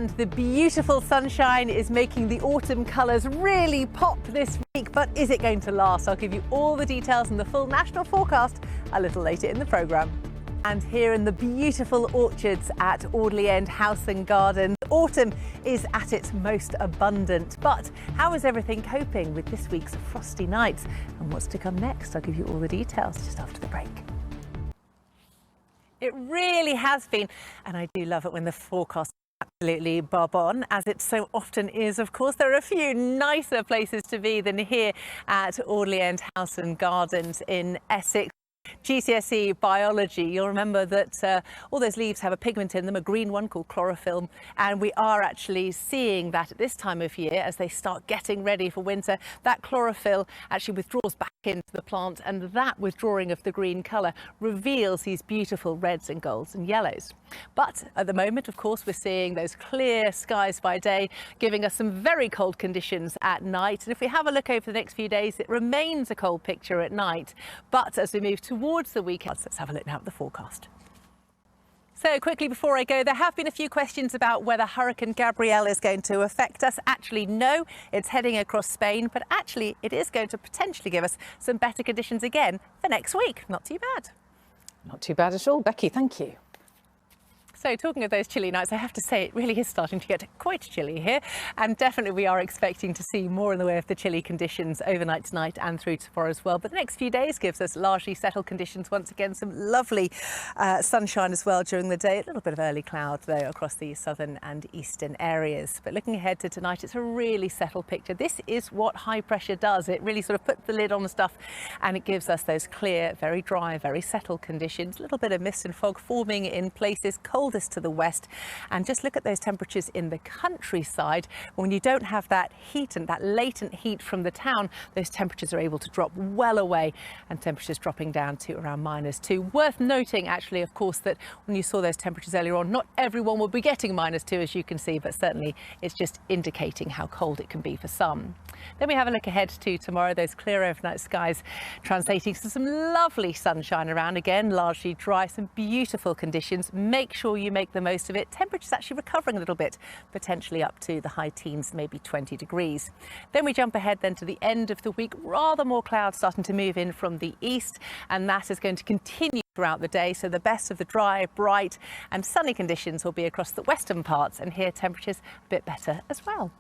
And the beautiful sunshine is making the autumn colours really pop this week, but is it going to last? I'll give you all the details in the full national forecast a little later in the programme. And here in the beautiful orchards at Audley End House and Garden, autumn is at its most abundant. But how is everything coping with this week's frosty nights? And what's to come next? I'll give you all the details just after the break. It really has been, and I do love it when the forecast is absolutely bob on, as it so often is. Of course, there are a few nicer places to be than here at Audley End House and Gardens in Essex. GCSE biology, you'll remember that all those leaves have a pigment in them, a green one called chlorophyll, and we are actually seeing that at this time of year as they start getting ready for winter. That chlorophyll actually withdraws back into the plant, and that withdrawing of the green colour reveals these beautiful reds and golds and yellows. But at the moment, of course, we're seeing those clear skies by day, giving us some very cold conditions at night. And if we have a look over the next few days, it remains a cold picture at night. But as we move towards the weekend, let's have a look now at the forecast. So quickly before I go, there have been a few questions about whether Hurricane Gabrielle is going to affect us. Actually, no, it's heading across Spain, but actually it is going to potentially give us some better conditions again for next week. Not too bad. Not too bad at all. Becky, thank you. So talking of those chilly nights, I have to say it really is starting to get quite chilly here, and definitely we are expecting to see more in the way of the chilly conditions overnight tonight and through tomorrow as well. But the next few days gives us largely settled conditions once again, some lovely sunshine as well during the day. A little bit of early cloud though across the southern and eastern areas. But looking ahead to tonight, it's a really settled picture. This is what high pressure does. It really sort of puts the lid on the stuff and it gives us those clear, very dry, very settled conditions. A little bit of mist and fog forming in places, cold to the west, and just look at those temperatures in the countryside. When you don't have that heat and that latent heat from the town, those temperatures are able to drop well away, and temperatures dropping down to around -2. Worth noting actually, of course, that when you saw those temperatures earlier on, not everyone will be getting -2 as you can see, but certainly it's just indicating how cold it can be for some. Then we have a look ahead to tomorrow, those clear overnight skies translating to some lovely sunshine around again, largely dry, some beautiful conditions. Make sure you make the most of it. Temperatures actually recovering a little bit, potentially up to the high teens, maybe 20 degrees. Then we jump ahead then to the end of the week, rather more clouds starting to move in from the east, and that is going to continue throughout the day. So the best of the dry, bright and sunny conditions will be across the western parts, and here temperatures a bit better as well.